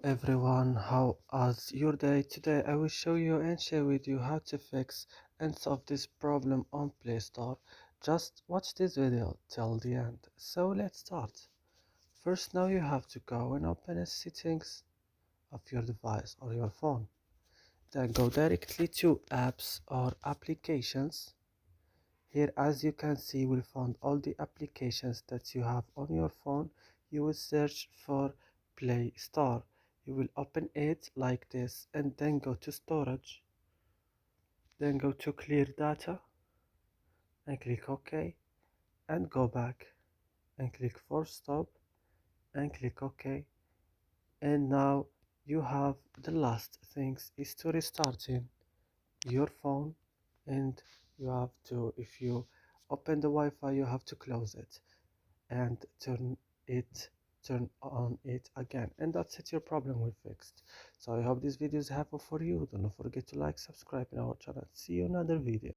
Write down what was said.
Everyone, how is your day? Today I will show you and share with you how to fix and solve this problem on Play Store. Just watch this video till the end. So let's start. First, now you have to go and open the settings of your device or your phone. Then go directly to apps or applications. Here, as you can see, you will find all the applications that you have on your phone. You will search for Play Store. You will open it like this and then go to storage. Then go to clear data and click OK and go back and click force stop and click OK. And now you have the last things is to restarting your phone, and you have to, if you open the Wi-Fi, you have to close it and turn on it again, and that's it, your problem will fixed. So I hope this video is helpful for you. Don't forget to like, subscribe in our channel. See you in another video.